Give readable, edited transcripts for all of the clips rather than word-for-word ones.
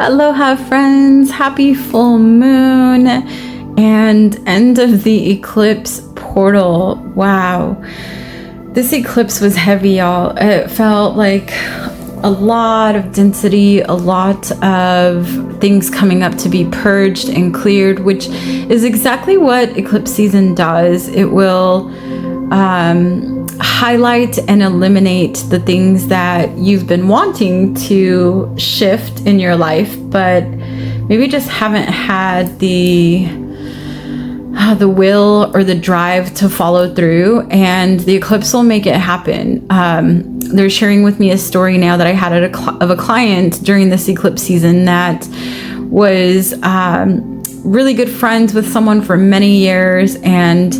Aloha friends, happy full moon and end of the eclipse portal. Wow, this eclipse was heavy, y'all. It felt like a lot of density, a lot of things coming up to be purged and cleared, which is exactly what eclipse season does. It will highlight and eliminate the things that you've been wanting to shift in your life, but maybe just haven't had the will or the drive to follow through, and the eclipse will make it happen. They're sharing with me a story now that I had of a client during this eclipse season that was really good friends with someone for many years, and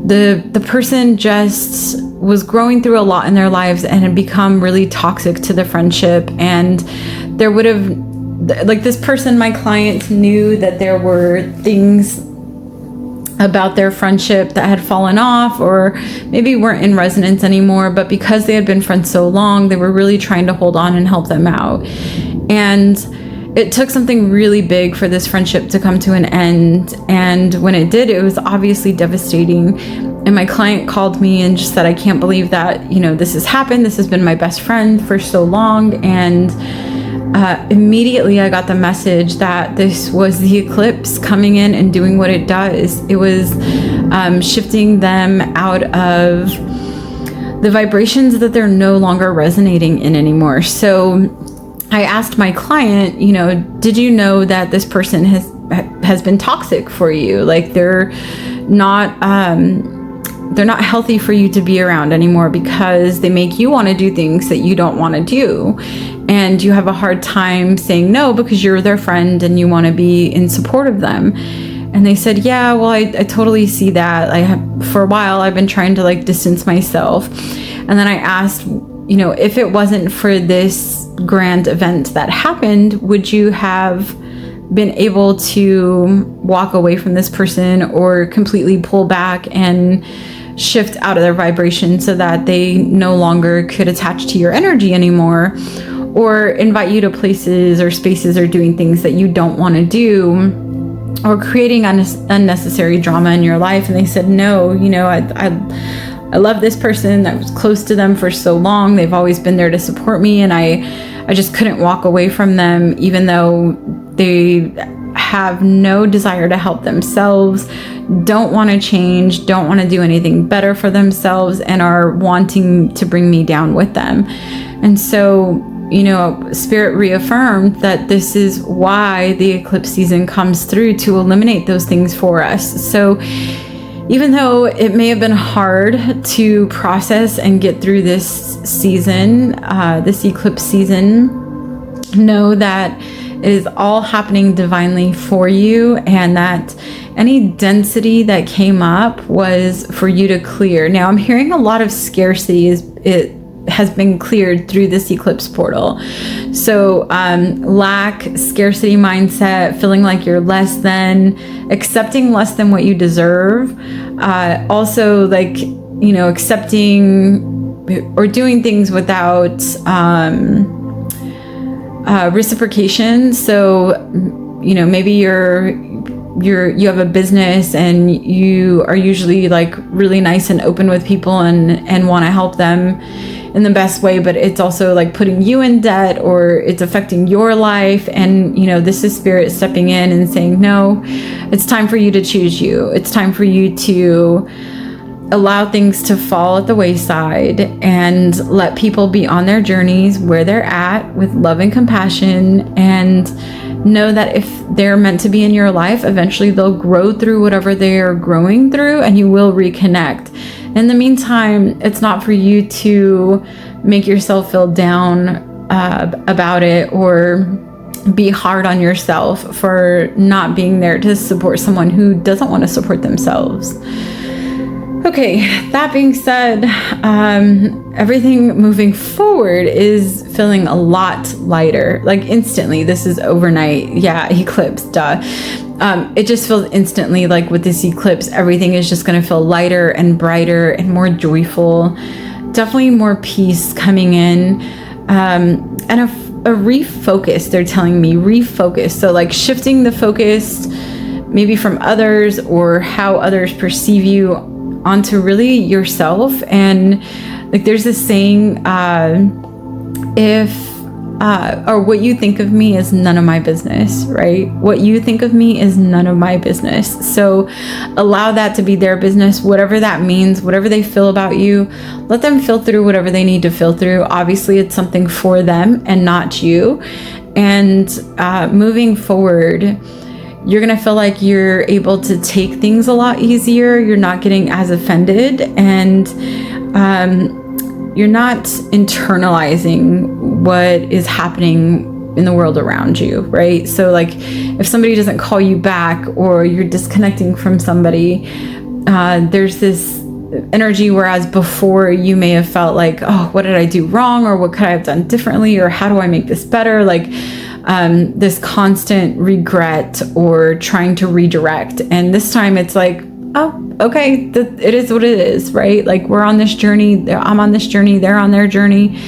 the person just was growing through a lot in their lives and had become really toxic to the friendship. And there would have, like, this person, my client, knew that there were things about their friendship that had fallen off or maybe weren't in resonance anymore, but because they had been friends so long, they were really trying to hold on and help them out. And it took something really big for this friendship to come to an end. And when it did, it was obviously devastating. And my client called me and just said, I can't believe that, this has happened. This has been my best friend for so long. And immediately I got the message that this was the eclipse coming in and doing what it does. It was shifting them out of the vibrations that they're no longer resonating in anymore. So I asked my client, did you know that this person has been toxic for you? Like, they're not healthy for you to be around anymore because they make you want to do things that you don't want to do. And you have a hard time saying no because you're their friend and you want to be in support of them. And they said, yeah, well, I totally see that. For a while, I've been trying to distance myself. And then I asked, if it wasn't for this grand event that happened, would you have been able to walk away from this person or completely pull back and shift out of their vibration so that they no longer could attach to your energy anymore, or invite you to places or spaces or doing things that you don't want to do, or creating unnecessary drama in your life? And they said, no, I love this person. I was close to them for so long. They've always been there to support me. And I just couldn't walk away from them, even though they have no desire to help themselves, don't want to change, don't want to do anything better for themselves, and are wanting to bring me down with them. And so, Spirit reaffirmed that this is why the eclipse season comes through, to eliminate those things for us. So even though it may have been hard to process and get through this season, this eclipse season, know that it is all happening divinely for you, and that any density that came up was for you to clear. Now, I'm hearing a lot of scarcity it has been cleared through this eclipse portal. So lack, scarcity mindset, feeling like you're less than, accepting less than what you deserve. Also, accepting or doing things without reciprocation. So, maybe you have a business and you are usually really nice and open with people and want to help them in the best way, but it's also putting you in debt, or it's affecting your life. And this is Spirit stepping in and saying, no, it's time for you to choose you. It's time for you to allow things to fall at the wayside and let people be on their journeys where they're at with love and compassion, and know that if they're meant to be in your life, eventually they'll grow through whatever they are growing through, and you will reconnect. In the meantime, it's not for you to make yourself feel down about it, or be hard on yourself for not being there to support someone who doesn't want to support themselves. Okay, that being said, everything moving forward is feeling a lot lighter, instantly. This is overnight. Yeah, eclipse, duh. It just feels instantly with this eclipse, everything is just going to feel lighter and brighter and more joyful. Definitely more peace coming in. And a refocus. They're telling me refocus. So like shifting the focus maybe from others or how others perceive you onto really yourself. And like there's this saying, or what you think of me is none of my business, right? What you think of me is none of my business. So allow that to be their business, whatever that means, whatever they feel about you, let them feel through whatever they need to feel through. Obviously, it's something for them and not you. And moving forward, you're going to feel like you're able to take things a lot easier. You're not getting as offended, and you're not internalizing what is happening in the world around you, right? So like if somebody doesn't call you back or you're disconnecting from somebody, there's this energy, whereas before you may have felt like, oh, what did I do wrong? Or what could I have done differently? Or how do I make this better? Like this constant regret or trying to redirect. And this time it's like, oh, okay, it is what it is, right? Like we're on this journey, I'm on this journey, they're on their journey.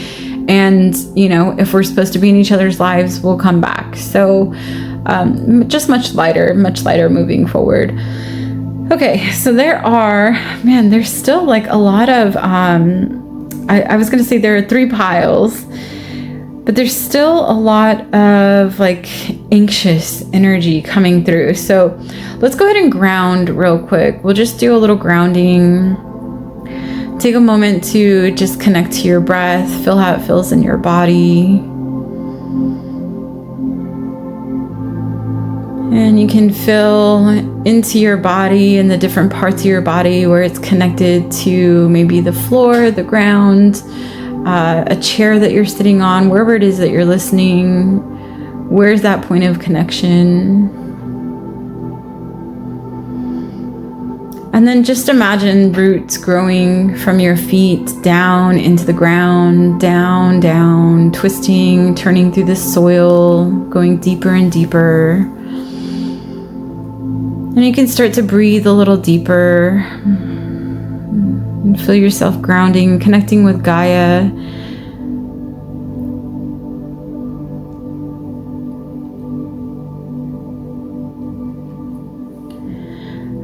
And, you know, if we're supposed to be in each other's lives, we'll come back. So just much lighter moving forward. Okay, so there's still like a lot of, I was going to say there are 3 piles, but there's still a lot of like anxious energy coming through. So let's go ahead and ground real quick. We'll just do a little grounding. Take a moment to just connect to your breath, feel how it feels in your body. And you can feel into your body and the different parts of your body where it's connected to maybe the floor, the ground, a chair that you're sitting on, wherever it is that you're listening. Where's that point of connection? And then just imagine roots growing from your feet down into the ground, down, twisting, turning through the soil, going deeper and deeper. And you can start to breathe a little deeper. And feel yourself grounding, connecting with Gaia.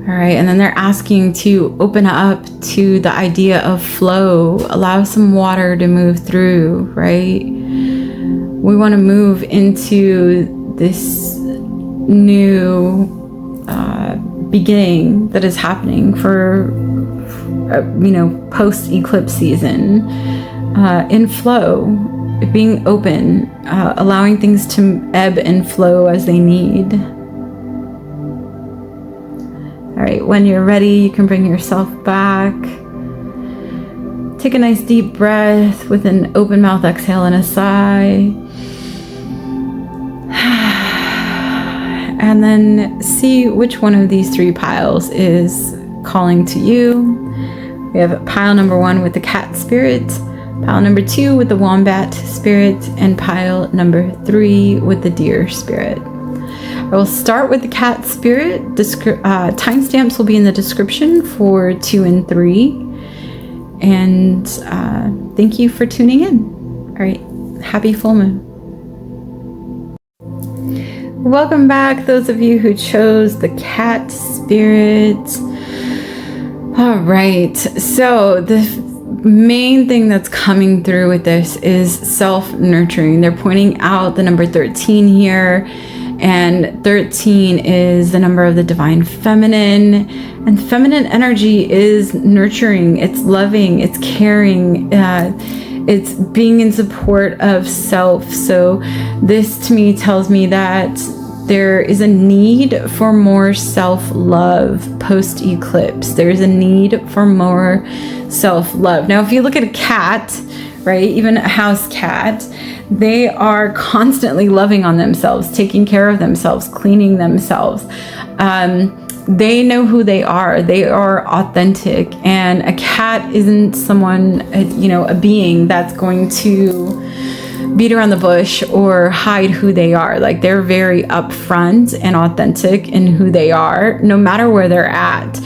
All right, and then they're asking to open up to the idea of flow. Allow some water to move through, right? We want to move into this new beginning that is happening for post-eclipse season, in flow, being open, allowing things to ebb and flow as they need. All right, when you're ready, you can bring yourself back. Take a nice deep breath with an open mouth exhale and a sigh. And then see which one of these 3 piles is calling to you. We have pile number 1 with the cat spirit, pile number 2 with the wombat spirit, and pile number 3 with the deer spirit. I will start with the cat spirit. Timestamps will be in the description for 2 and 3. And thank you for tuning in. All right, happy full moon. Welcome back, those of you who chose the cat spirit. All right, so the main thing that's coming through with this is self-nurturing. They're pointing out the number 13 here, and 13 is the number of the divine feminine, and feminine energy is nurturing, it's loving, it's caring, it's being in support of self. So this to me tells me that there is a need for more self-love post-eclipse. There's a need for more self-love. Now, if you look at a cat, right, even a house cat, they are constantly loving on themselves, taking care of themselves, cleaning themselves. They know who they are. They are authentic. And a cat isn't someone, a being that's going to beat around the bush or hide who they are. Like, they're very upfront and authentic in who they are, no matter where they're at.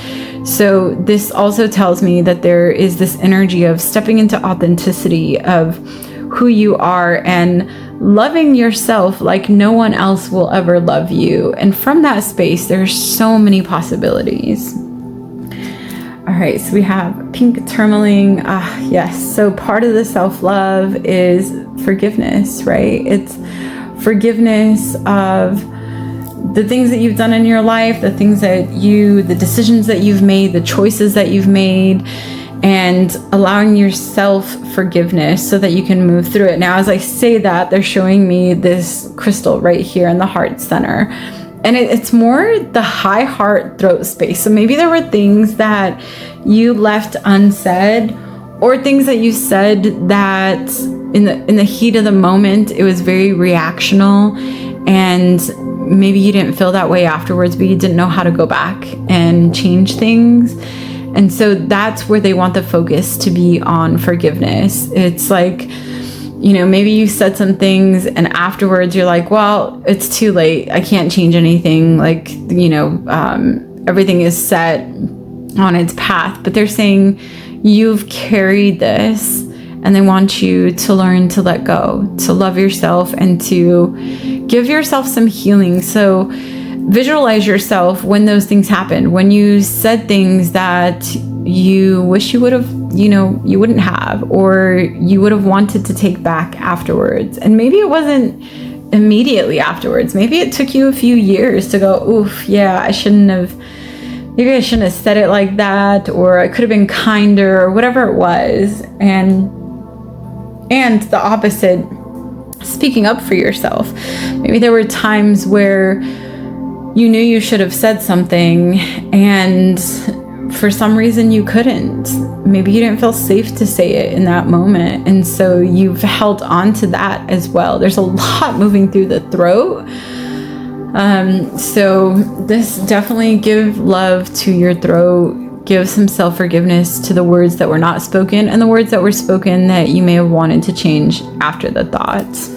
So this also tells me that there is this energy of stepping into authenticity of who you are and loving yourself like no one else will ever love you. And from that space, there's so many possibilities. All right, so we have pink tourmaline. Yes, so part of the self-love is forgiveness, right? It's forgiveness of the things that you've done in your life, the decisions that you've made, the choices that you've made, and allowing yourself forgiveness so that you can move through it. Now, as I say that, they're showing me this crystal right here in the heart center. And it's more the high heart throat space. So maybe there were things that you left unsaid, or things that you said that in the heat of the moment, it was very reactional, and maybe you didn't feel that way afterwards, but you didn't know how to go back and change things. And so that's where they want the focus to be on forgiveness. It's like, maybe you said some things and afterwards you're like, well, it's too late. I can't change anything. Like, everything is set on its path. But they're saying you've carried this, and they want you to learn to let go, to love yourself, and to give yourself some healing. So visualize yourself when those things happened, when you said things that you wish you would have, you wouldn't have, or you would have wanted to take back afterwards. And maybe it wasn't immediately afterwards. Maybe it took you a few years to go, oof, yeah, maybe I shouldn't have said it like that, or I could have been kinder, or whatever it was. And the opposite, speaking up for yourself. Maybe there were times where you knew you should have said something, and for some reason you couldn't. Maybe you didn't feel safe to say it in that moment, and so you've held on to that as well. There's a lot moving through the throat. So this definitely give love to your throat, give some self-forgiveness to the words that were not spoken, and the words that were spoken that you may have wanted to change after the thoughts.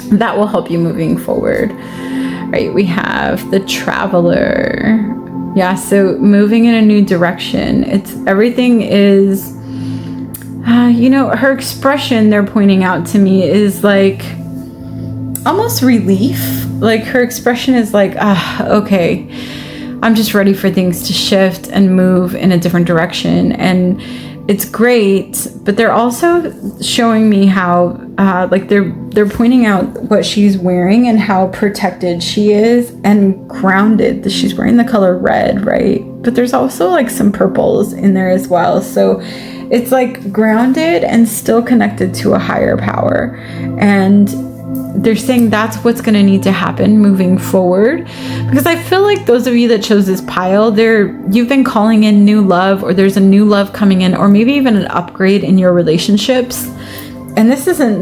That will help you moving forward. Right, we have the Traveler. Yeah, so moving in a new direction. Everything is, her expression they're pointing out to me is like almost relief. Like her expression is like, okay, I'm just ready for things to shift and move in a different direction. And it's great, but they're also showing me how, they're pointing out what she's wearing and how protected she is and grounded. She's wearing the color red, right? But there's also like some purples in there as well. So it's like grounded and still connected to a higher power. And they're saying that's what's going to need to happen moving forward, because I feel like those of you that chose this pile, you've been calling in new love, or there's a new love coming in, or maybe even an upgrade in your relationships. And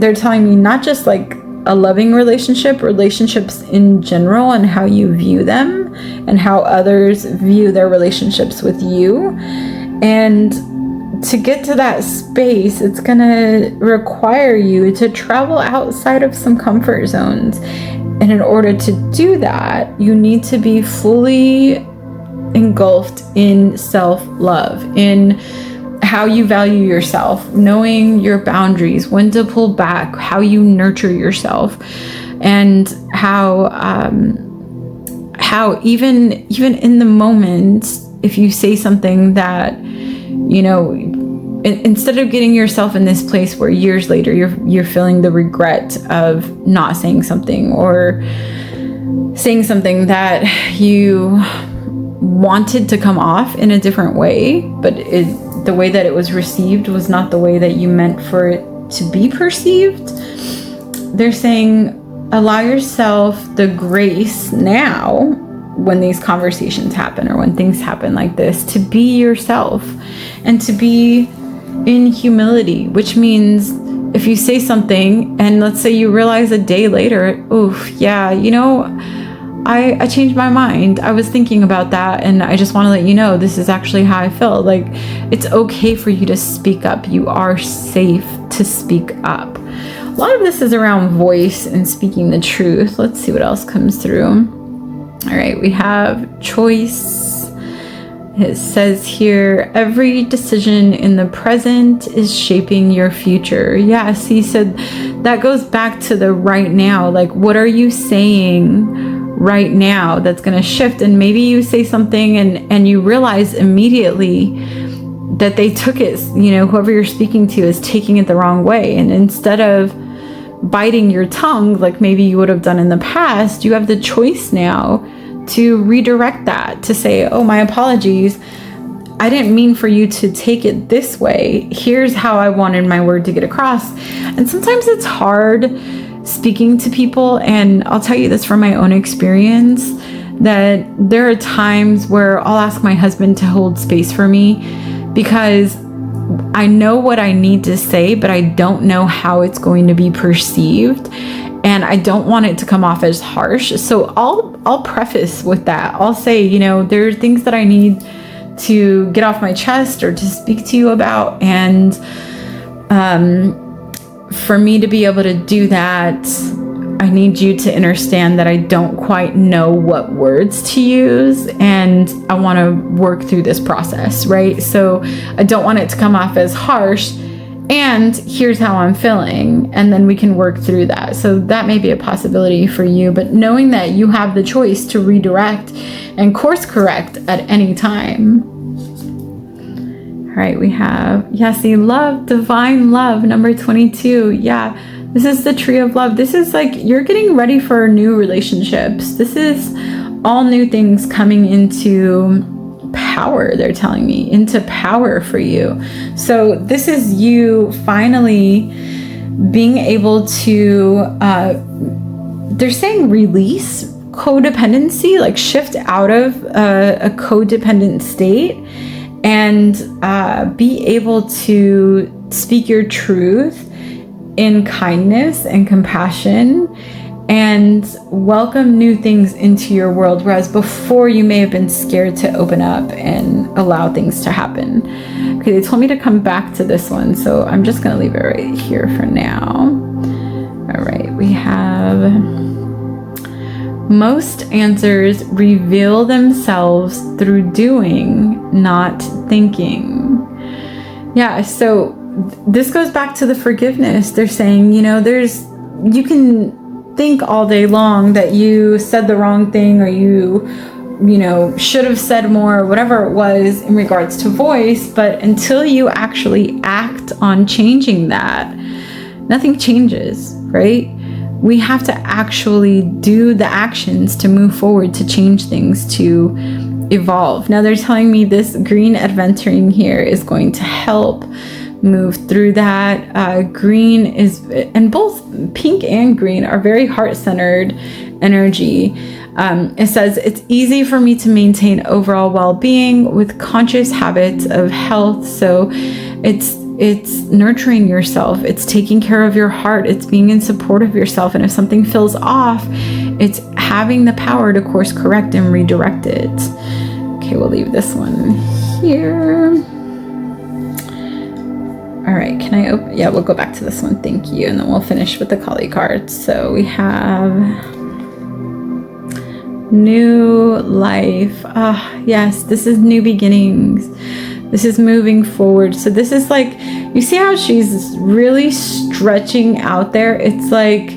they're telling me not just like a loving relationships in general, and how you view them and how others view their relationships with you. And to get to that space, it's going to require you to travel outside of some comfort zones. And in order to do that, you need to be fully engulfed in self-love, in how you value yourself, knowing your boundaries, when to pull back, how you nurture yourself, and how even in the moment, if you say something that, instead of getting yourself in this place where years later you're feeling the regret of not saying something, or saying something that you wanted to come off in a different way, but the way that it was received was not the way that you meant for it to be perceived. They're saying allow yourself the grace now, when these conversations happen or when things happen like this, to be yourself and to be in humility, which means if you say something and let's say you realize a day later, oof, yeah, I changed my mind. I was thinking about that, and I just want to let you know this is actually how I feel. Like, it's okay for you to speak up. You are safe to speak up. A lot of this is around voice and speaking the truth. Let's see what else comes through. All right, we have choice It says here, every decision in the present is shaping your future. Yeah, see, so that goes back to the right now. Like, what are you saying right now that's going to shift? And maybe you say something and you realize immediately that they took it, whoever you're speaking to is taking it the wrong way. And instead of biting your tongue, like maybe you would have done in the past, you have the choice now to redirect that, to say, oh, my apologies. I didn't mean for you to take it this way. Here's how I wanted my word to get across. And sometimes it's hard speaking to people. And I'll tell you this from my own experience, that there are times where I'll ask my husband to hold space for me because I know what I need to say, but I don't know how it's going to be perceived. And I don't want it to come off as harsh. So I'll preface with that. I'll say, there are things that I need to get off my chest or to speak to you about. And for me to be able to do that, I need you to understand that I don't quite know what words to use, and I want to work through this process, right? So I don't want it to come off as harsh, and here's how I'm feeling, and then we can work through that. So that may be a possibility for you, but knowing that you have the choice to redirect and course correct at any time. All right, we have, see, love, divine love, number 22. Yeah, this is the tree of love. This is like you're getting ready for new relationships. This is all new things coming into power, they're telling me, into power for you. So this is you finally being able to, they're saying release codependency, like shift out of a codependent state and be able to speak your truth in kindness and compassion and welcome new things into your world, whereas before you may have been scared to open up and allow things to happen. Okay, they told me to come back to this one, so I'm just going to leave it right here for now. All right, we have most answers reveal themselves through doing, not thinking. Yeah, so this goes back to the forgiveness. They're saying, you can think all day long that you said the wrong thing or you should have said more, or whatever it was in regards to voice, but until you actually act on changing that, nothing changes, right? We have to actually do the actions to move forward, to change things, to evolve. Now they're telling me this green adventuring here is going to help move through that. Green is, and both pink and green are very heart-centered energy. It says, it's easy for me to maintain overall well-being with conscious habits of health. So it's nurturing yourself. It's taking care of your heart. It's being in support of yourself. And if something feels off, it's having the power to course correct and redirect it. Okay, we'll leave this one here. All right, can I open? Yeah, we'll go back to this one. Thank you. And then we'll finish with the Kali cards. So we have new life. Yes, this is new beginnings. This is moving forward. So this is like, you see how she's really stretching out there? It's like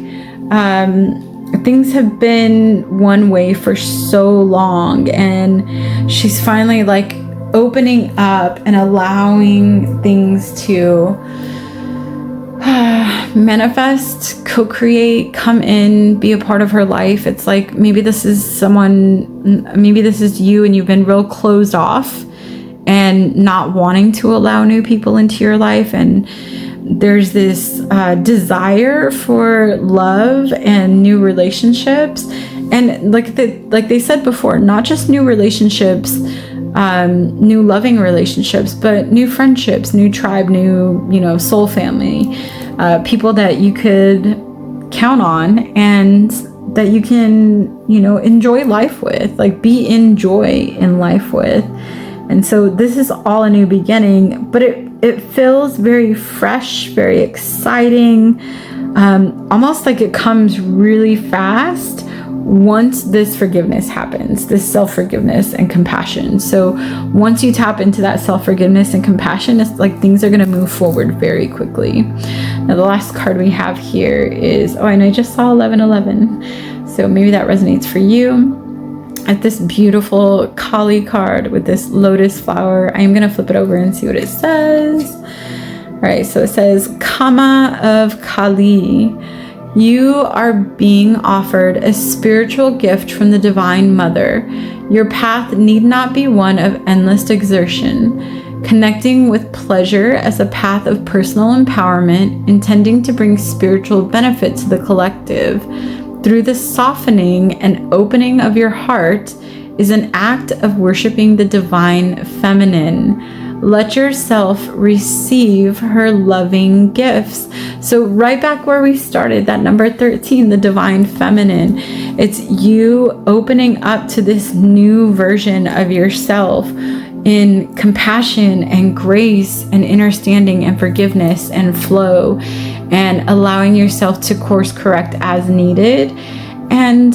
things have been one way for so long, and she's finally like opening up and allowing things to manifest, co-create, come in, be a part of her life. It's like maybe this is someone, maybe this is you, and you've been real closed off and not wanting to allow new people into your life, and there's this desire for love and new relationships, and like they said before, not just new relationships, new loving relationships, but new friendships, new tribe, new soul family, people that you could count on and that you can enjoy life with, like be in joy in life with. And so this is all a new beginning, but it feels very fresh, very exciting, almost like it comes really fast, once this forgiveness happens, this self-forgiveness and compassion. So once you tap into that self-forgiveness and compassion, it's like things are going to move forward very quickly. Now, the last card we have here is, and I just saw 1111. So maybe that resonates for you. At this beautiful Kali card with this lotus flower, I'm going to flip it over and see what it says. All right, so it says, Kama of Kali. You are being offered a spiritual gift from the Divine Mother. Your path need not be one of endless exertion. Connecting with pleasure as a path of personal empowerment, intending to bring spiritual benefit to the collective. Through the softening and opening of your heart is an act of worshiping the Divine Feminine. Let yourself receive her loving gifts. So right back where we started, that number 13, the Divine Feminine, it's you opening up to this new version of yourself in compassion and grace and understanding and forgiveness and flow, and allowing yourself to course correct as needed, and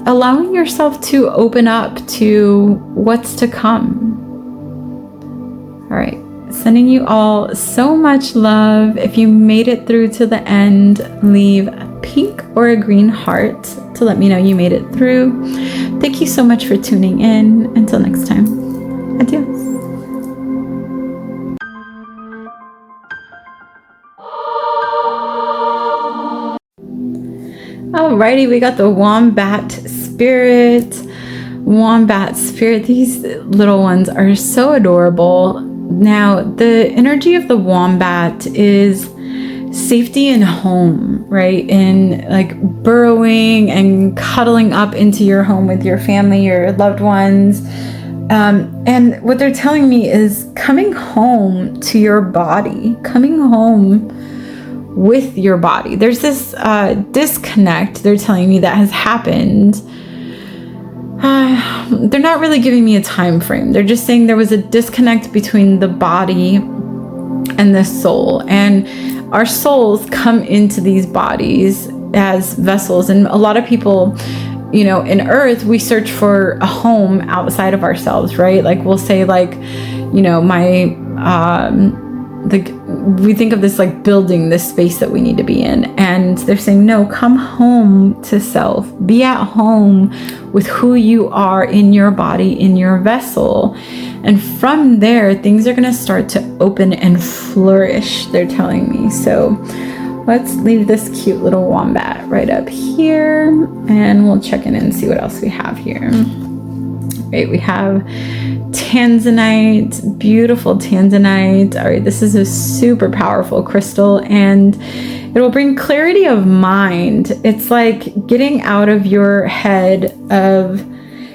allowing yourself to open up to what's to come. All right, sending you all so much love. If you made it through to the end, leave a pink or a green heart to let me know you made it through. Thank you so much for tuning in. Until next time, adios. Alrighty, we got the Wombat Spirit. Wombat Spirit, these little ones are so adorable. Now, the energy of the wombat is safety and home, right? In like burrowing and cuddling up into your home with your family, your loved ones. And what they're telling me is coming home to your body, coming home with your body. There's this disconnect, they're telling me, that has happened. They're not really giving me a time frame. They're just saying there was a disconnect between the body and the soul. And our souls come into these bodies as vessels. And a lot of people, you know, in Earth, we search for a home outside of ourselves, right? Like we'll say, like, you know, we think of this like building, this space that we need to be in, and they're saying, no, come home to self, be at home with who you are in your body, in your vessel, and from there things are going to start to open and flourish, they're telling me. So let's leave this cute little wombat right up here, and we'll check in and see what else we have here. Right, we have Tanzanite, beautiful Tanzanite. All right, this is a super powerful crystal, and it will bring clarity of mind. It's like getting out of your head of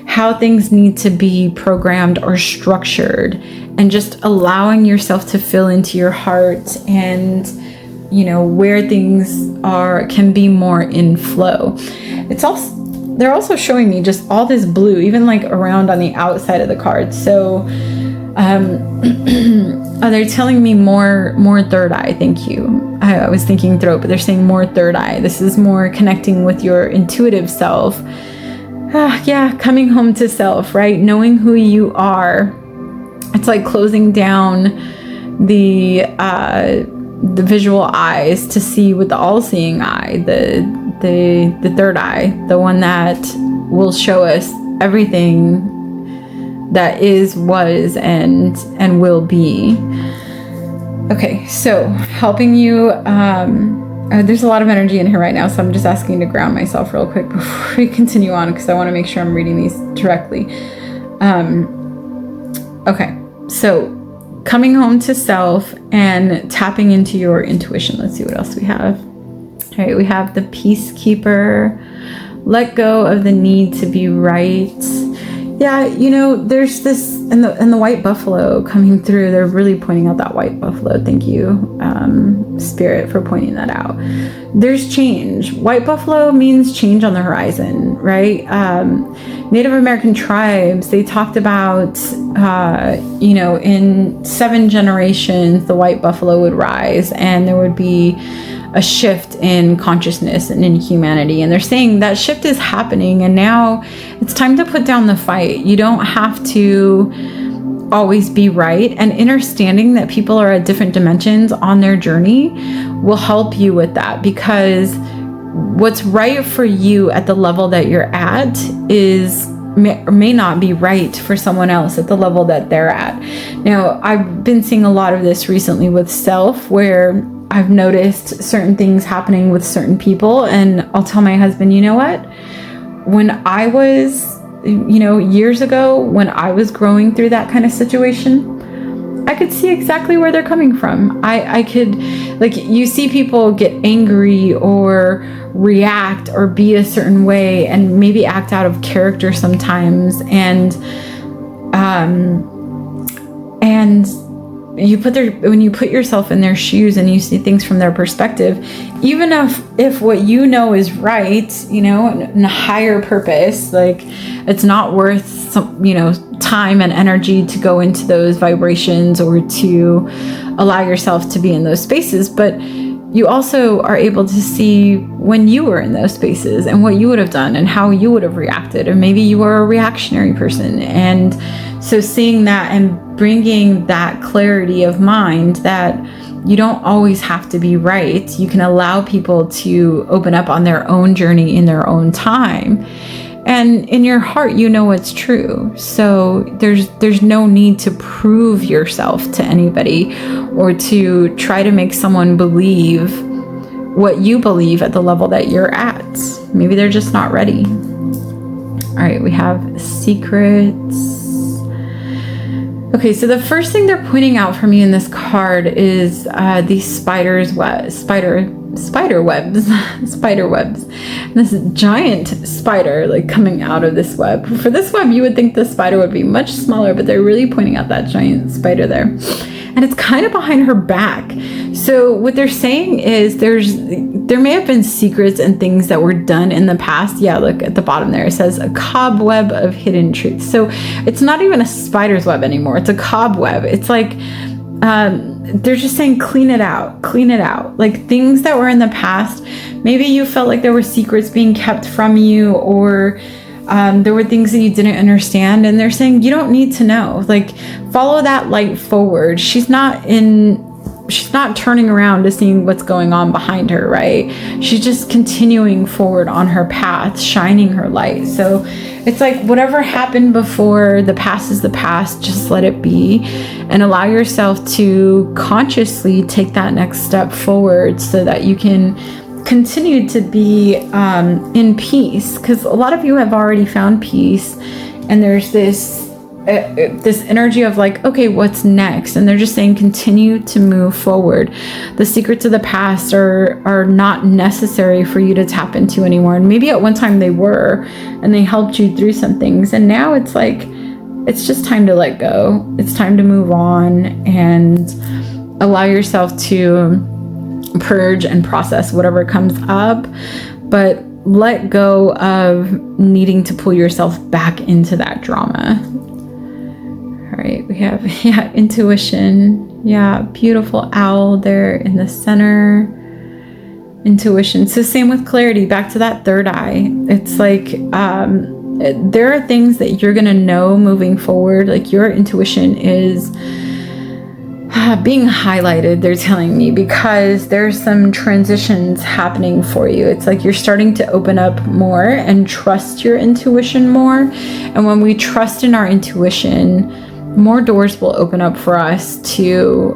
how things need to be programmed or structured, and just allowing yourself to fill into your heart and, you know, where things can be more in flow. They're also showing me just all this blue, even like around on the outside of the card. So they're telling me more third eye. Thank you. I was thinking throat, but they're saying more third eye. This is more connecting with your intuitive self. Coming home to self, right? Knowing who you are. It's like closing down the visual eyes to see with the all-seeing eye, the third eye, the one that will show us everything that is, was, and will be. Okay, so helping you, there's a lot of energy in here right now, so I'm just asking to ground myself real quick before we continue on, because I want to make sure I'm reading these directly. Okay, so coming home to self and tapping into your intuition. Let's see what else we have. All right, we have the Peacekeeper. Let go of the need to be right. Yeah, you know, there's this, and the white buffalo coming through. They're really pointing out that white buffalo. Thank you, Spirit, for pointing that out. There's change. White buffalo means change on the horizon, right? Native American tribes, they talked about, you know, in 7 generations, the white buffalo would rise, and there would be a shift in consciousness and in humanity. And they're saying that shift is happening, and now it's time to put down the fight. You don't have to always be right, and understanding that people are at different dimensions on their journey will help you with that, because what's right for you at the level that you're at may not be right for someone else at the level that they're at. Now, I've been seeing a lot of this recently with self, where I've noticed certain things happening with certain people, and I'll tell my husband, you know what? When I was, years ago, when I was growing through that kind of situation, I could see exactly where they're coming from. I could, you see people get angry or react or be a certain way and maybe act out of character sometimes, and when you put yourself in their shoes and you see things from their perspective, even if what is right, in a higher purpose, it's not worth some, time and energy to go into those vibrations or to allow yourself to be in those spaces. But you also are able to see when you were in those spaces and what you would have done and how you would have reacted. Or maybe you were a reactionary person. And so seeing that and bringing that clarity of mind that you don't always have to be right. You can allow people to open up on their own journey in their own time. And in your heart, what's true. So there's no need to prove yourself to anybody or to try to make someone believe what you believe at the level that you're at. Maybe they're just not ready. All right, we have secrets. Okay, so the first thing they're pointing out for me in this card is these spider webs. And this giant spider coming out of this web. For this web, you would think the spider would be much smaller, but they're really pointing out that giant spider there. And it's kind of behind her back. So what they're saying is there may have been secrets and things that were done in the past. Yeah, look at the bottom there. It says a cobweb of hidden truths. So it's not even a spider's web anymore. It's a cobweb. It's they're just saying clean it out. Things that were in the past, maybe you felt like there were secrets being kept from you, or there were things that you didn't understand, and they're saying you don't need to know. Follow that light forward. She's not turning around to seeing what's going on behind her, right? She's just continuing forward on her path, shining her light. So it's whatever happened before, the past is the past, just let it be, and allow yourself to consciously take that next step forward so that you can continue to be in peace, because a lot of you have already found peace, and there's this energy of okay, what's next? And they're just saying continue to move forward. The secrets of the past are not necessary for you to tap into anymore, and maybe at one time they were, and they helped you through some things, and now it's it's just time to let go. It's time to move on and allow yourself to purge and process whatever comes up, but let go of needing to pull yourself back into that drama. All right, we have, intuition. Yeah, beautiful owl there in the center. Intuition. So same with clarity, back to that third eye. It's there are things that you're going to know moving forward. Your intuition is being highlighted, they're telling me, because there's some transitions happening for you. It's you're starting to open up more and trust your intuition more. And when we trust in our intuition, more doors will open up for us to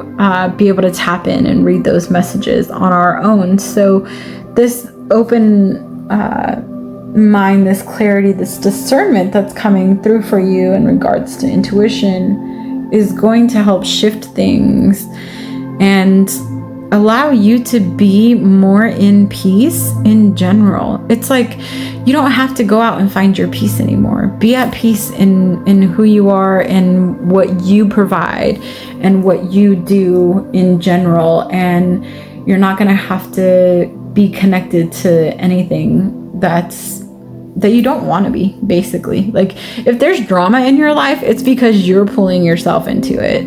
be able to tap in and read those messages on our own. So this open mind, this clarity, this discernment that's coming through for you in regards to intuition is going to help shift things and allow you to be more in peace in general. It's you don't have to go out and find your peace anymore. Be at peace in who you are and what you provide and what you do in general. And you're not going to have to be connected to anything that's don't want to be, basically. Like, if there's drama in your life, it's because you're pulling yourself into it.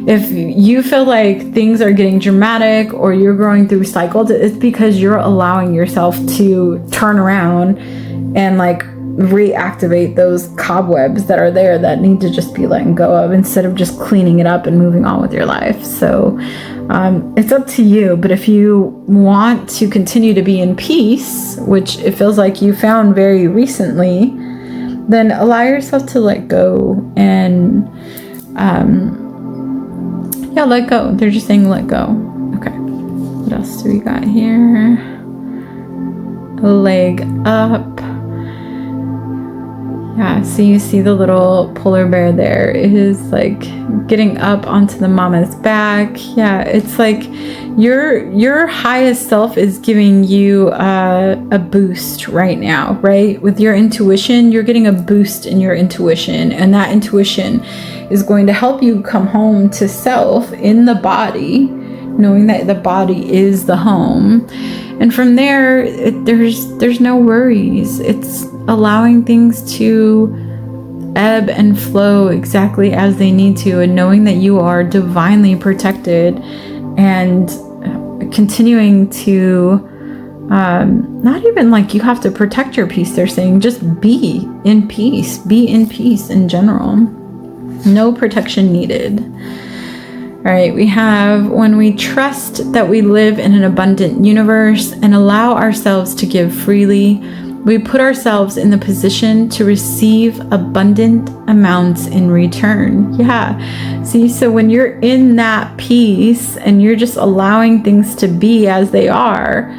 If you feel like things are getting dramatic or you're going through cycles, it's because you're allowing yourself to turn around and like reactivate those cobwebs that are there that need to just be letting go of, instead of just cleaning it up and moving on with your life. So it's up to you. But if you want to continue to be in peace, which it feels like you found very recently, then allow yourself to let go. And let go. They're just saying let go. Okay, what else do we got here? Leg up. Yeah, so you see the little polar bear there is like getting up onto the mama's back. Yeah, it's like your highest self is giving you a boost right now, right? With your intuition, you're getting a boost in your intuition, and that intuition is going to help you come home to self in the body, knowing that the body is the home. And from there, there's no worries. It's allowing things to ebb and flow exactly as they need to, and knowing that you are divinely protected, and continuing to not even like you have to protect your peace. They're saying just be in peace in general. No protection needed. All right, we have, when we trust that we live in an abundant universe and allow ourselves to give freely, we put ourselves in the position to receive abundant amounts in return. Yeah. See, so when you're in that peace and you're just allowing things to be as they are,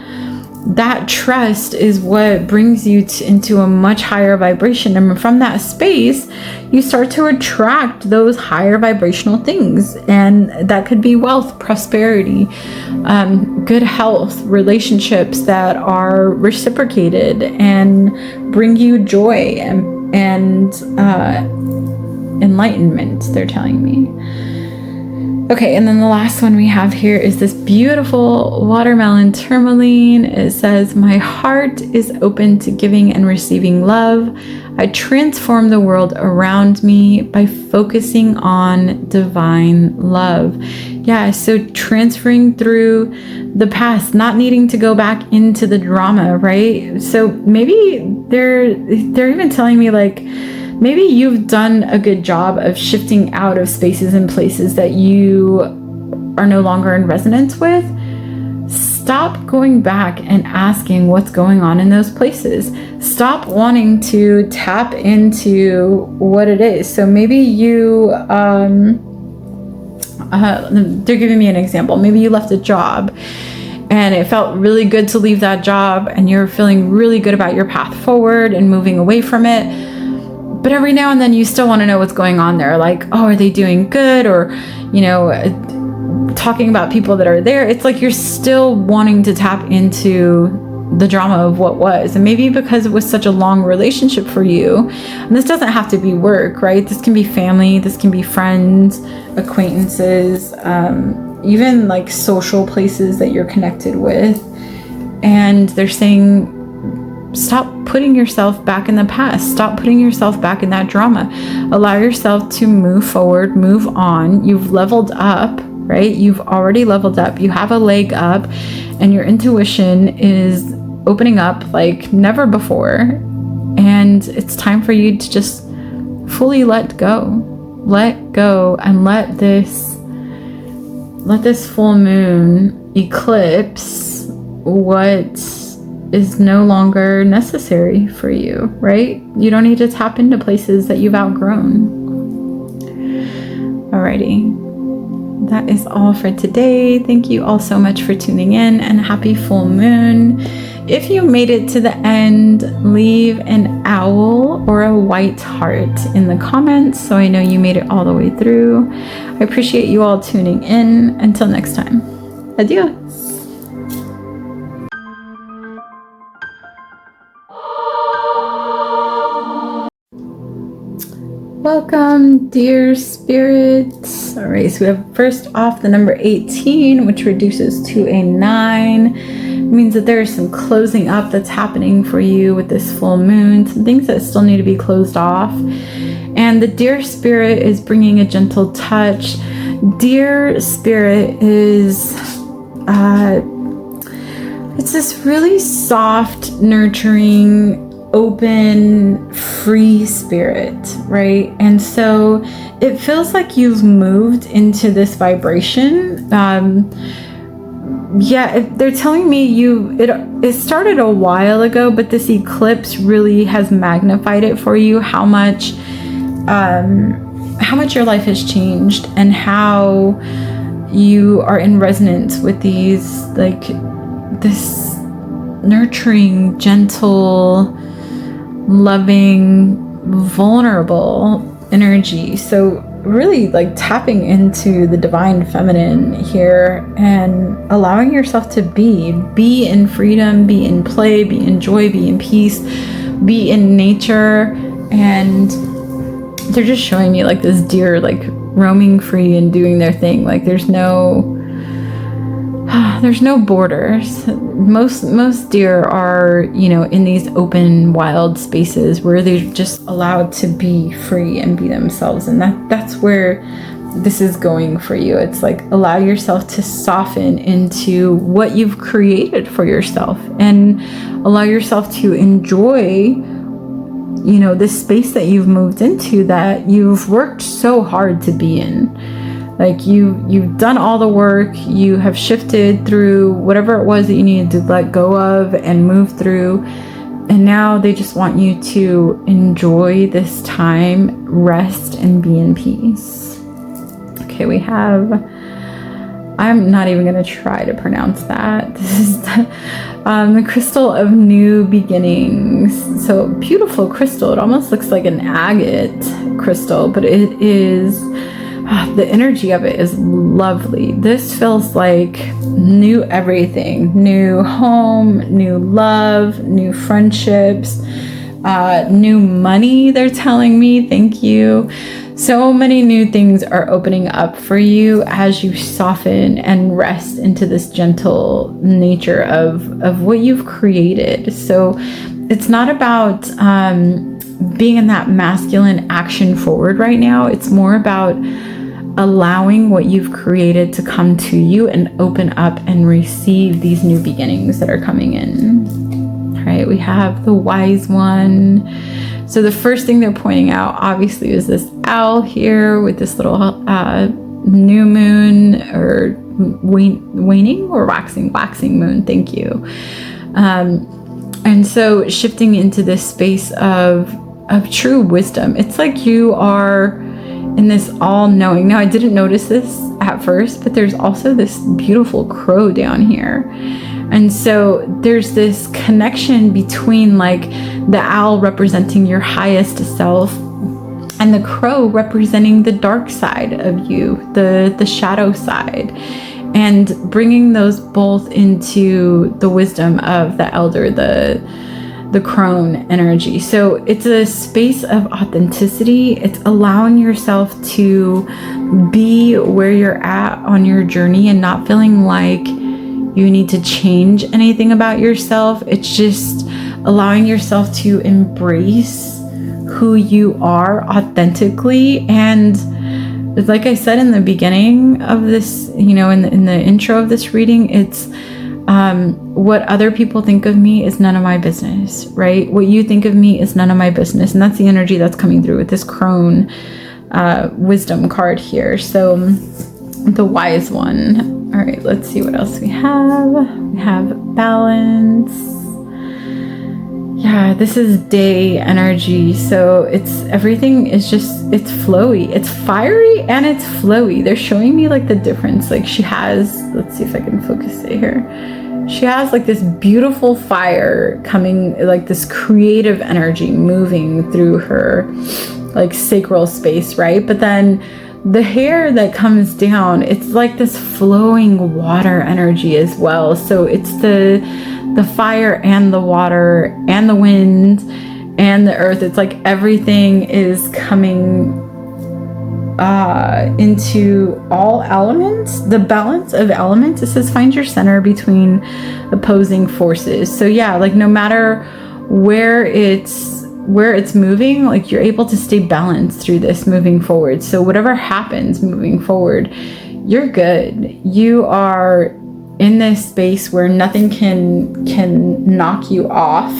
that trust is what brings you into a much higher vibration. And from that space, you start to attract those higher vibrational things. And that could be wealth, prosperity, good health, relationships that are reciprocated and bring you joy and enlightenment, they're telling me. Okay, and then the last one we have here is this beautiful watermelon tourmaline. It says, my heart is open to giving and receiving love. I transform the world around me by focusing on divine love. Yeah, so transferring through the past, not needing to go back into the drama, right? So maybe they're even telling me like, maybe you've done a good job of shifting out of spaces and places that you are no longer in resonance with. Stop going back and asking what's going on in those places. Stop wanting to tap into what it is. So maybe you, they're giving me an example. Maybe you left a job and it felt really good to leave that job, and you're feeling really good about your path forward and moving away from it. But every now and then you still want to know what's going on there. Like, oh, are they doing good? Or, you know, talking about people that are there. It's like you're still wanting to tap into the drama of what was. And maybe because it was such a long relationship for you, and this doesn't have to be work, right? This can be family, this can be friends, acquaintances, even like social places that you're connected with. And they're saying, stop putting yourself back in the past. Stop putting yourself back in that drama. Allow yourself to move forward, move on. You've leveled up, right? You've already leveled up. You have a leg up, and your intuition is opening up like never before. And it's time for you to just fully let go. Let go and let this full moon eclipse what is no longer necessary for you, right? You don't need to tap into places that you've outgrown. Alrighty, that is all for today. Thank you all so much for tuning in, and happy full moon. If you made it to the end, leave an owl or a white heart in the comments so I know you made it all the way through. I appreciate you all tuning in. Until next time, adios. Welcome, dear spirits. All right, so we have first off the number 18, which reduces to a 9. means that there's some closing up that's happening for you with this full moon, some things that still need to be closed off. And the Deer Spirit is bringing a gentle touch. Deer Spirit is, it's this really soft, nurturing, open, free spirit, right? And so it feels like you've moved into this vibration. They're telling me it started a while ago, but this eclipse really has magnified it for you, how much your life has changed and how you are in resonance with these, like, this nurturing, gentle, loving, vulnerable energy. So really, like, tapping into the divine feminine here and allowing yourself to be in freedom, be in play, be in joy, be in peace, be in nature. And they're just showing me, like, this deer, like, roaming free and doing their thing. Like, there's no borders. Most deer are, in these open, wild spaces where they're just allowed to be free and be themselves. And that's where this is going for you. It's like, allow yourself to soften into what you've created for yourself and allow yourself to enjoy, this space that you've moved into, that you've worked so hard to be in. Like, you've done all the work, you have shifted through whatever it was that you needed to let go of and move through. And now they just want you to enjoy this time, rest, and be in peace. Okay, we have, I'm not even going to try to pronounce that. This is the crystal of new beginnings. So beautiful crystal. It almost looks like an agate crystal, but it is... the energy of it is lovely. This feels like new everything, new home, new love, new friendships, new money, they're telling me. Thank you. So many new things are opening up for you as you soften and rest into this gentle nature of what you've created. So it's not about being in that masculine action forward right now. It's more about allowing what you've created to come to you and open up and receive these new beginnings that are coming in. All right, we have the Wise One. So the first thing they're pointing out, obviously, is this owl here with this little new moon, or waning or waxing moon. Thank you. And so shifting into this space of true wisdom. It's like you are in this all-knowing. Now, I didn't notice this at first, but there's also this beautiful crow down here. And so there's this connection between, like, the owl representing your highest self and the crow representing the dark side of you, the shadow side, and bringing those both into the wisdom of the elder, the crone energy. So it's a space of authenticity. It's allowing yourself to be where you're at on your journey and not feeling like you need to change anything about yourself. It's just allowing yourself to embrace who you are authentically. And like I said in the beginning of this, in the intro of this reading, it's what other people think of me is none of my business, right? What you think of me is none of my business. And that's the energy that's coming through with this crone wisdom card here. So the Wise One. All right, let's see what else we have. We have balance. Yeah, this is day energy. So everything is just, it's flowy. It's fiery and it's flowy. They're showing me, like, the difference. Like, she has, let's see if I can focus it here. She has, like, this beautiful fire coming, like this creative energy moving through her, like, sacral space, right? But then the hair that comes down, it's like this flowing water energy as well. So it's the fire and the water and the wind and the earth. It's like everything is coming into all elements, the balance of elements. It says find your center between opposing forces. So yeah, like no matter where it's moving, like you're able to stay balanced through this moving forward. So whatever happens moving forward, you're good. You are in this space where nothing can knock you off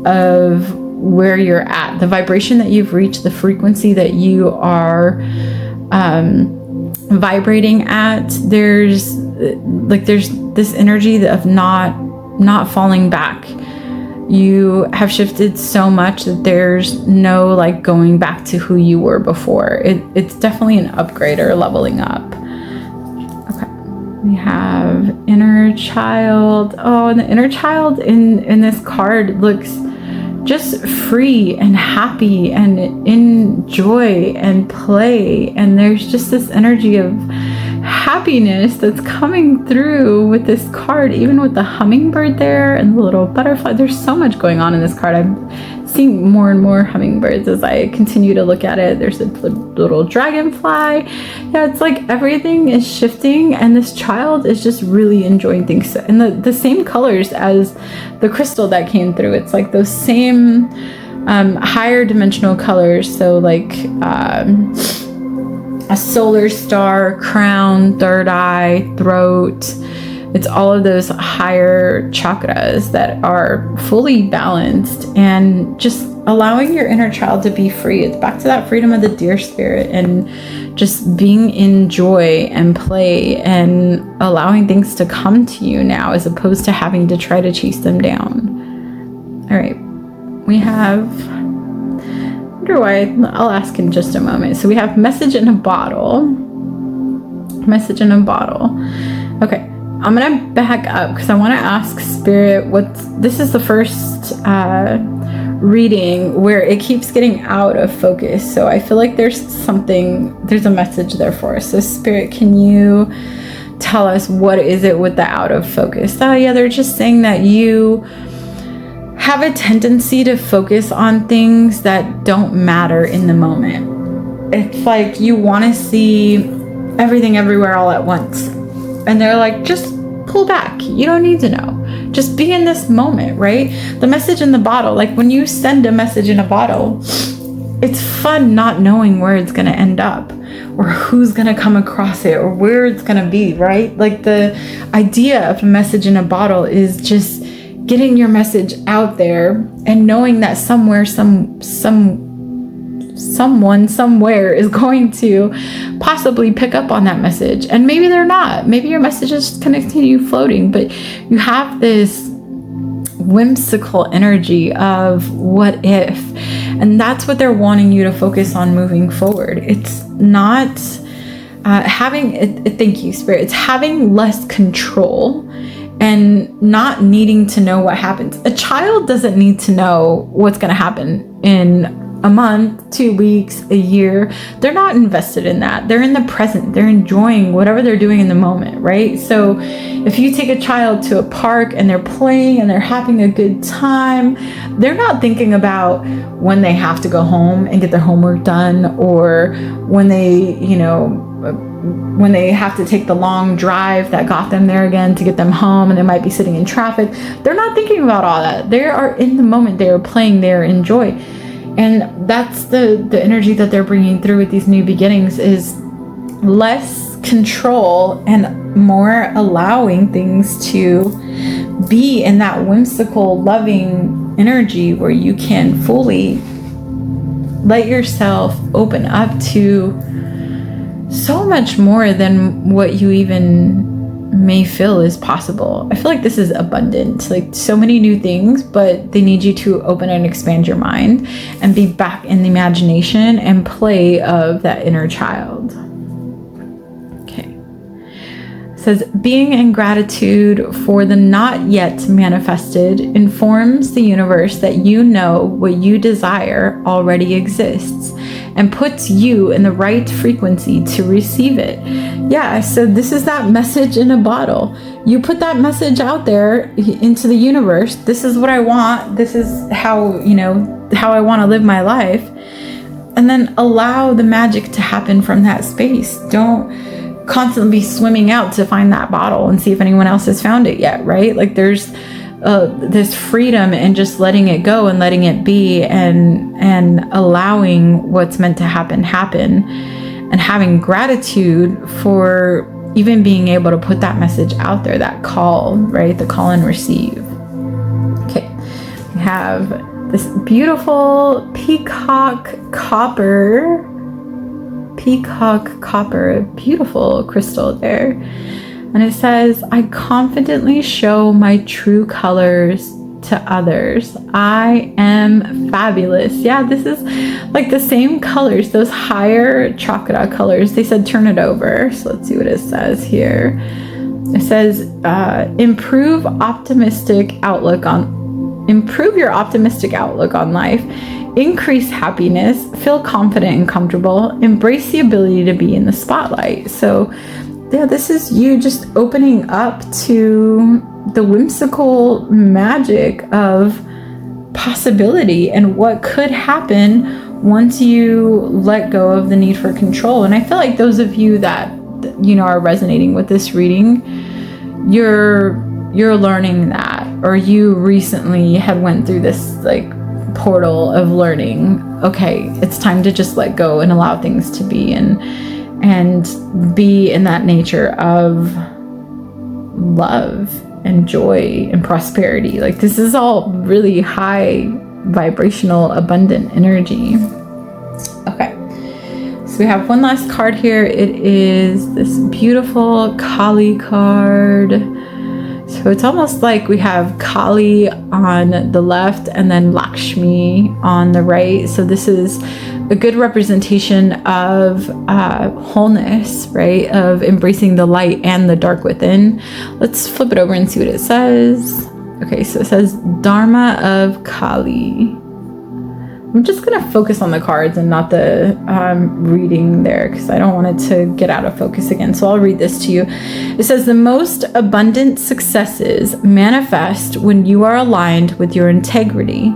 of where you're at, the vibration that you've reached, the frequency that you are vibrating at. There's this energy of not falling back. You have shifted so much that there's no like going back to who you were before. It's definitely an upgrade or leveling up. Okay, we have inner child. Oh, and the inner child in this card looks just free and happy and in joy and play. And there's just this energy of happiness that's coming through with this card, even with the hummingbird there and the little butterfly. There's so much going on in this card. I'm seeing more and more hummingbirds as I continue to look at it. There's a little dragonfly. Yeah, it's like everything is shifting and this child is just really enjoying things. And the same colors as the crystal that came through. It's like those same higher dimensional colors. So like a solar star, crown, third eye, throat. It's all of those higher chakras that are fully balanced and just allowing your inner child to be free. It's back to that freedom of the deer spirit and just being in joy and play and allowing things to come to you now as opposed to having to try to chase them down. All right, we have... I'll ask in just a moment. So we have message in a bottle. Message in a bottle. Okay, I'm gonna back up because I want to ask Spirit this is the first reading where it keeps getting out of focus. So I feel like there's a message there for us. So Spirit, can you tell us what is it with the out of focus? Oh yeah, they're just saying that you have a tendency to focus on things that don't matter in the moment. It's like you want to see everything everywhere all at once. And they're like, just pull back. You don't need to know. Just be in this moment, right? The message in the bottle, like when you send a message in a bottle, it's fun not knowing where it's going to end up or who's going to come across it or where it's going to be, right? Like the idea of a message in a bottle is just getting your message out there and knowing that somewhere, someone, somewhere is going to possibly pick up on that message. And maybe they're not. Maybe your message is going to continue floating, but you have this whimsical energy of what if. And that's what they're wanting you to focus on moving forward. It's not thank you, Spirit. It's having less control and not needing to know what happens. A child doesn't need to know what's going to happen in a month, 2 weeks, a year. They're not invested in that. They're in the present. They're enjoying whatever they're doing in the moment, right? So if you take a child to a park and they're playing and they're having a good time, they're not thinking about when they have to go home and get their homework done or when they, when they have to take the long drive that got them there again to get them home and they might be sitting in traffic. They're not thinking about all that. They are in the moment. They are playing. They are in joy. And that's the energy that they're bringing through with these new beginnings is less control and more allowing things to be in that whimsical, loving energy where you can fully let yourself open up to so much more than what you even may feel is possible. I feel like this is abundant, like so many new things, but they need you to open and expand your mind and be back in the imagination and play of that inner child. Okay. It says, being in gratitude for the not yet manifested informs the universe that you know what you desire already exists and puts you in the right frequency to receive it. Yeah, so this is that message in a bottle. You put that message out there into the universe. This is what I want. This is how, how I want to live my life. and then allow the magic to happen from that space. Don't constantly be swimming out to find that bottle and see if anyone else has found it yet, right? Like there's this freedom in just letting it go and letting it be, and allowing what's meant to happen, and having gratitude for even being able to put that message out there, that call, right? The call and receive. Okay, we have this beautiful peacock copper, beautiful crystal there. And it says, I confidently show my true colors to others. I am fabulous. Yeah, this is like the same colors, those higher chakra colors. They said turn it over. So let's see what it says here. It says, improve your optimistic outlook on life, increase happiness, feel confident and comfortable, embrace the ability to be in the spotlight. So yeah, this is you just opening up to the whimsical magic of possibility and what could happen once you let go of the need for control. And I feel like those of you that, you know, are resonating with this reading, you're learning that, or you recently had went through this like portal of learning, okay, it's time to just let go and allow things to be, and be in that nature of love and joy and prosperity. Like this is all really high vibrational, abundant energy. Okay, so we have one last card here. It is this beautiful Kali card. So it's almost like we have Kali on the left and then Lakshmi on the right. So this is a good representation of wholeness, right? Of embracing the light and the dark within. Let's flip it over and see what it says. Okay, so it says Dharma of Kali. I'm just going to focus on the cards and not the reading there, because I don't want it to get out of focus again. So I'll read this to you. It says, the most abundant successes manifest when you are aligned with your integrity.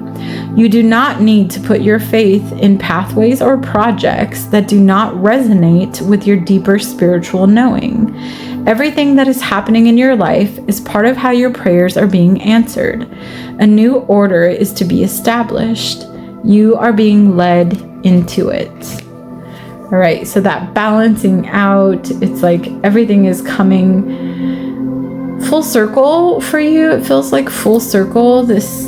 You do not need to put your faith in pathways or projects that do not resonate with your deeper spiritual knowing. Everything that is happening in your life is part of how your prayers are being answered. A new order is to be established. You are being led into it. All right, so that balancing out, it's like everything is coming full circle for you. It feels like full circle. This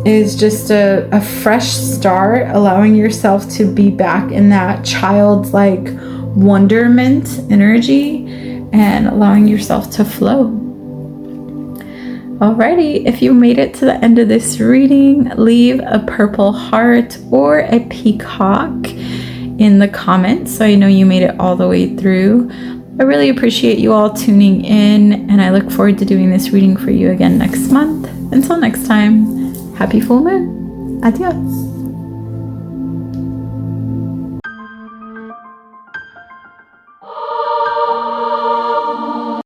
is just a fresh start, allowing yourself to be back in that childlike wonderment energy and allowing yourself to flow. Alrighty, if you made it to the end of this reading, leave a purple heart or a peacock in the comments so I know you made it all the way through. I really appreciate you all tuning in, and I look forward to doing this reading for you again next month. Until next time, happy full moon. Adios.